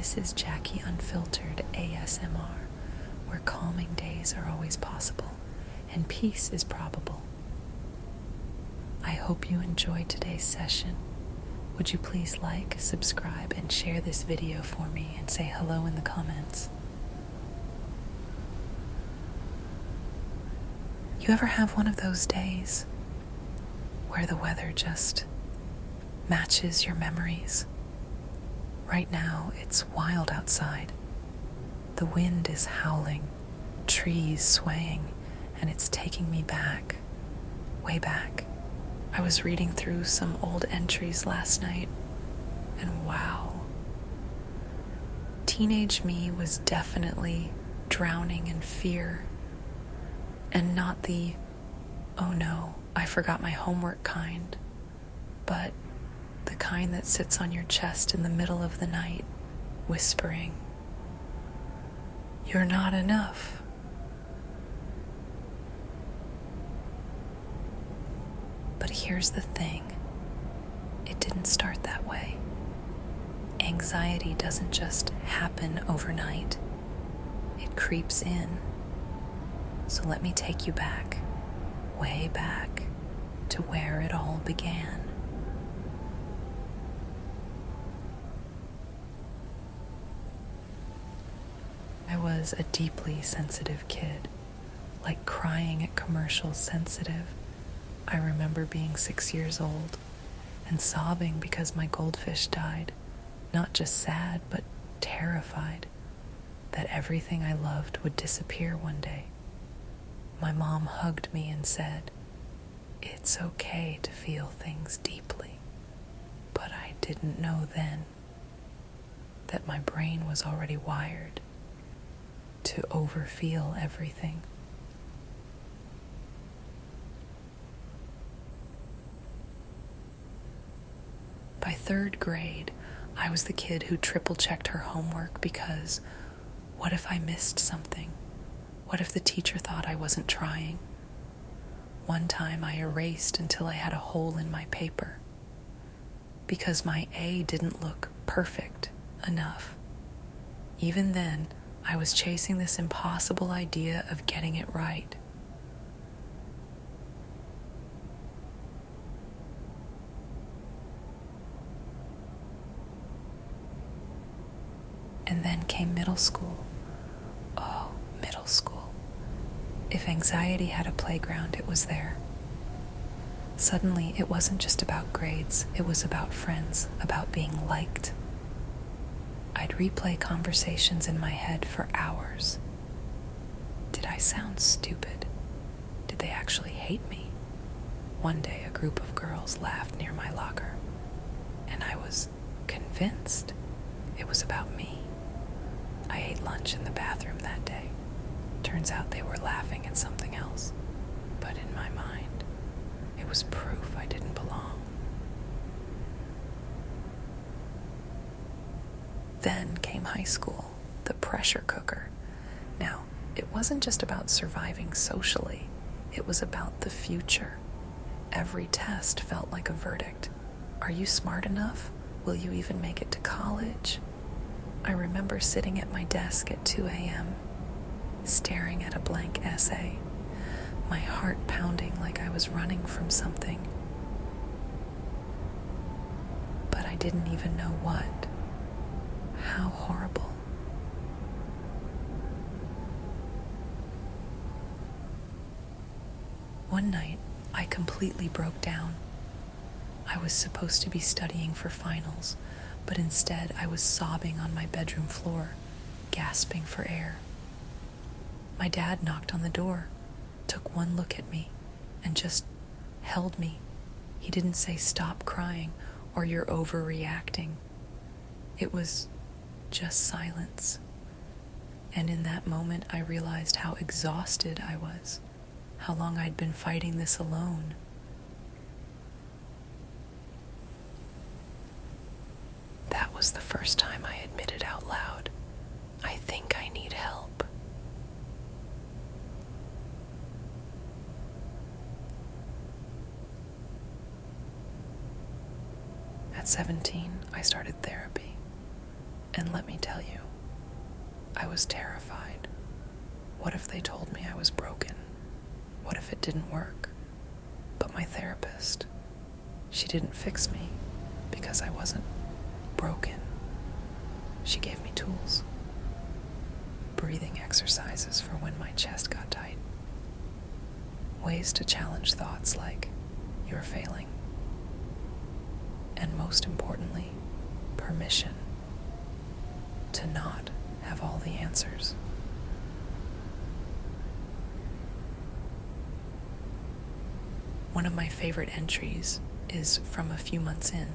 This is Jackie Unfiltered ASMR, where calming days are always possible and peace is probable. I hope you enjoyed today's session. Would you please like, subscribe, and share this video for me and say hello in the comments? You ever have one of those days where the weather just matches your memories? Right now, it's wild outside. The wind is howling, trees swaying, and it's taking me back, way back. I was reading through some old entries last night, and wow. Teenage me was definitely drowning in fear, and not the, oh no, I forgot my homework kind, but the kind that sits on your chest in the middle of the night, whispering, "You're not enough." But here's the thing, it didn't start that way. Anxiety doesn't just happen overnight, it creeps in. So let me take you back, way back, to where it all began. I was a deeply sensitive kid, like crying at commercials sensitive. I remember being 6 years old and sobbing because my goldfish died, not just sad, but terrified that everything I loved would disappear one day. My mom hugged me and said, "It's okay to feel things deeply." But I didn't know then that my brain was already wired to overfeel everything. By third grade, I was the kid who triple-checked her homework because what if I missed something? What if the teacher thought I wasn't trying? One time I erased until I had a hole in my paper because my A didn't look perfect enough. Even then, I was chasing this impossible idea of getting it right. And then came middle school. Oh, middle school. If anxiety had a playground, it was there. Suddenly, it wasn't just about grades, it was about friends, about being liked. I'd replay conversations in my head for hours. Did I sound stupid? Did they actually hate me? One day, a group of girls laughed near my locker, and I was convinced it was about me. I ate lunch in the bathroom that day. Turns out they were laughing at something else, but in my mind, it was proof I didn't belong. Then came high school, the pressure cooker. Now, it wasn't just about surviving socially, it was about the future. Every test felt like a verdict. Are you smart enough? Will you even make it to college? I remember sitting at my desk at 2 a.m., staring at a blank essay, my heart pounding like I was running from something. But I didn't even know what. How horrible. One night, I completely broke down. I was supposed to be studying for finals, but instead I was sobbing on my bedroom floor, gasping for air. My dad knocked on the door, took one look at me, and just held me. He didn't say, "Stop crying," or "You're overreacting." It was just silence. And in that moment, I realized how exhausted I was, how long I'd been fighting this alone. That was the first time I admitted out loud, "I think I need help." At 17, I started therapy. And let me tell you, I was terrified. What if they told me I was broken? What if it didn't work? But my therapist, she didn't fix me because I wasn't broken. She gave me tools. Breathing exercises for when my chest got tight. Ways to challenge thoughts like, you're failing. And most importantly, permission to not have all the answers. One of my favorite entries is from a few months in.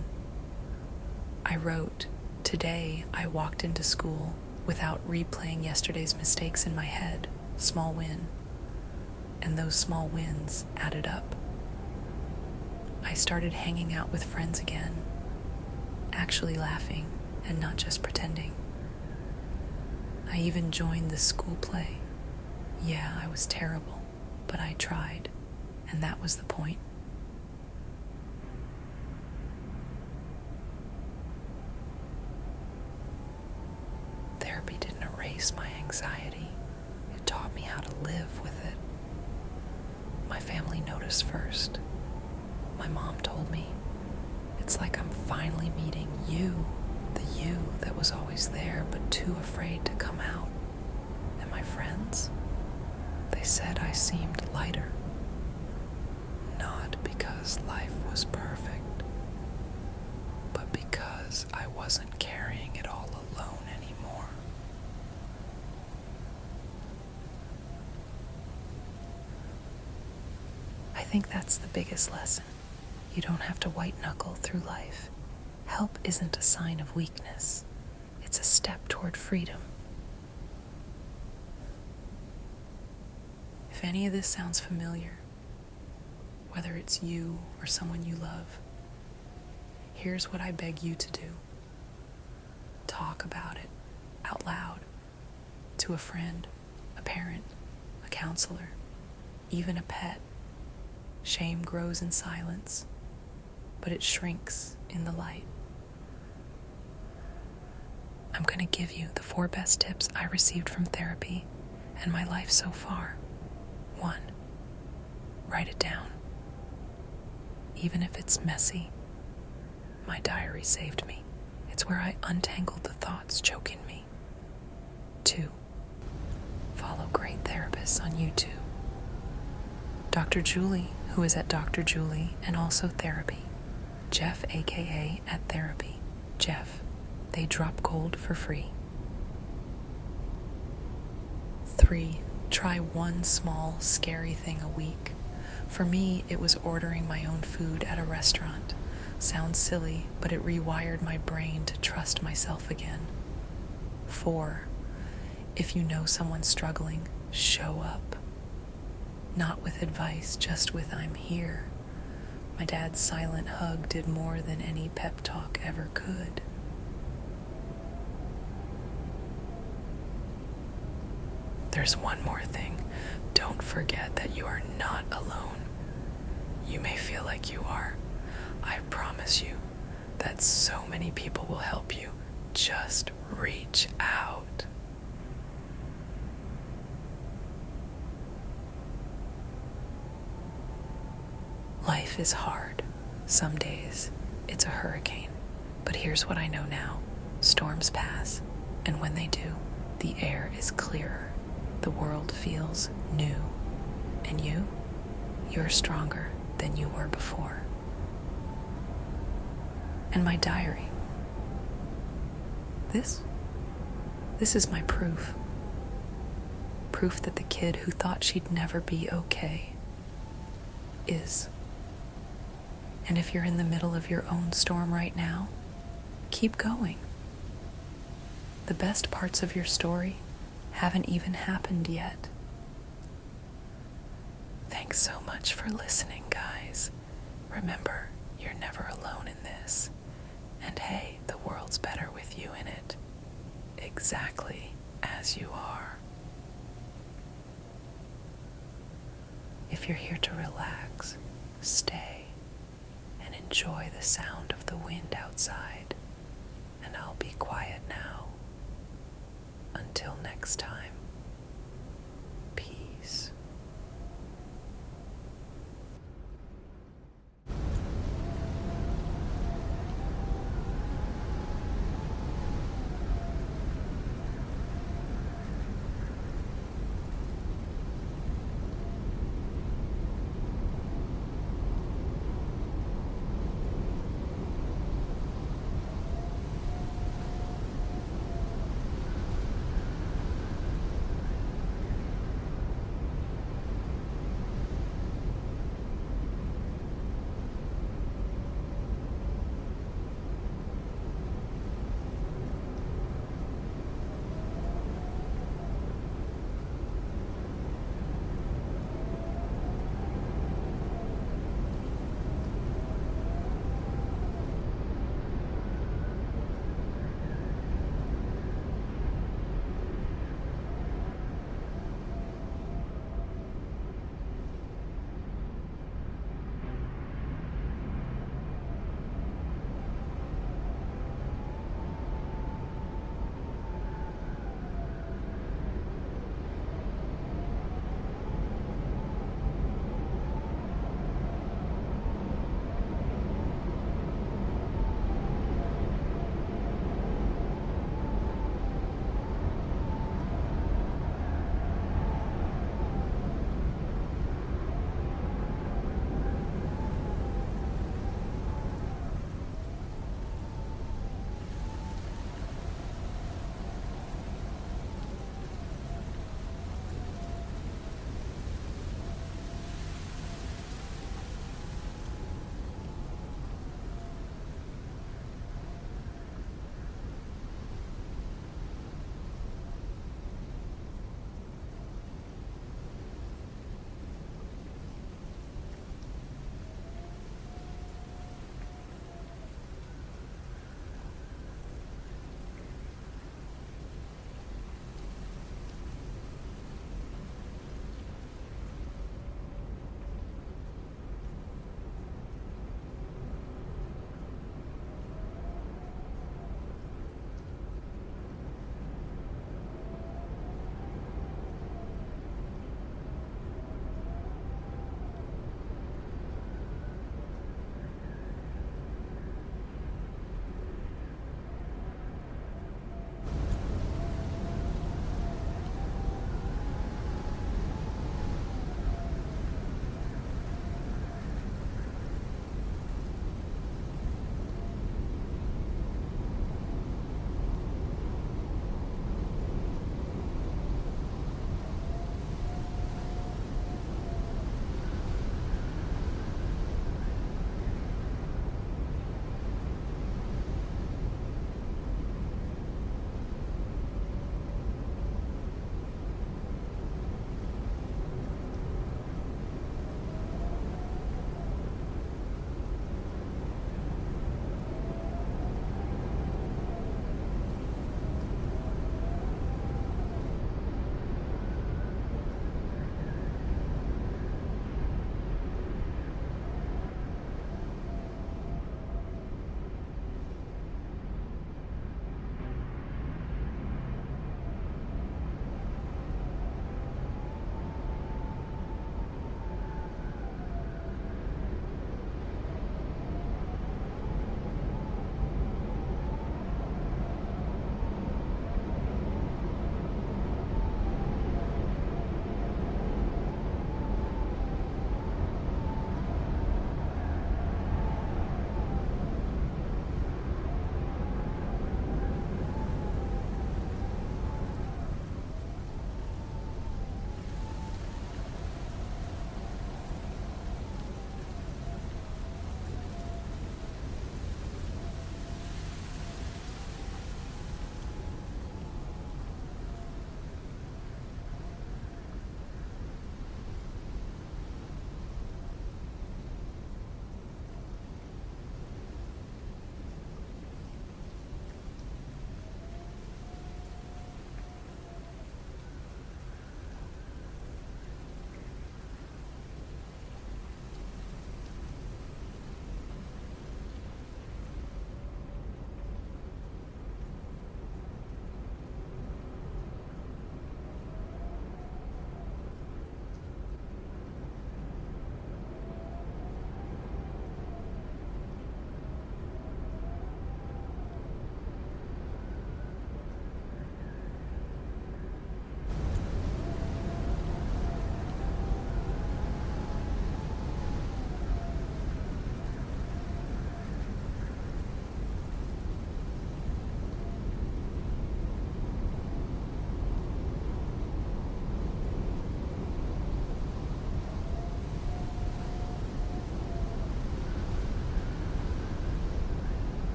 I wrote, "Today I walked into school without replaying yesterday's mistakes in my head. Small win." And those small wins added up. I started hanging out with friends again, actually laughing and not just pretending. I even joined the school play. Yeah, I was terrible, but I tried, and that was the point. Therapy didn't erase my anxiety. It taught me how to live with it. My family noticed first. My mom told me, "It's like I'm finally meeting you, the you that was always there but too afraid to come out." And my friends, they said I seemed lighter. Not because life was perfect, but because I wasn't carrying it all alone anymore. I think that's the biggest lesson. You don't have to white knuckle through life. Help isn't a sign of weakness. It's a step toward freedom. If any of this sounds familiar, whether it's you or someone you love, here's what I beg you to do. Talk about it out loud to a friend, a parent, a counselor, even a pet. Shame grows in silence, but it shrinks in the light. I'm going to give you the 4 best tips I received from therapy and my life so far. 1, write it down. Even if it's messy, my diary saved me. It's where I untangled the thoughts choking me. 2, follow great therapists on YouTube. Dr. Julie, who is at Dr. Julie and also therapy. Jeff, aka at therapy. Jeff, they drop gold for free. 3, try one small, scary thing a week. For me, it was ordering my own food at a restaurant. Sounds silly, but it rewired my brain to trust myself again. 4, if you know someone's struggling, show up. Not with advice, just with "I'm here." My dad's silent hug did more than any pep talk ever could. There's one more thing. Don't forget that you are not alone. You may feel like you are. I promise you that so many people will help you. Just reach out. Life is hard. Some days, it's a hurricane. But here's what I know now. Storms pass, and when they do, the air is clearer. The world feels new. And you're stronger than you were before. And my diary. This is my proof. Proof that the kid who thought she'd never be okay is. And if you're in the middle of your own storm right now, keep going. The best parts of your story haven't even happened yet. Thanks so much for listening, guys. Remember, you're never alone in this. And hey, the world's better with you in it. Exactly as you are. If you're here to relax, stay and enjoy the sound of the wind outside. And I'll be quiet now. next time.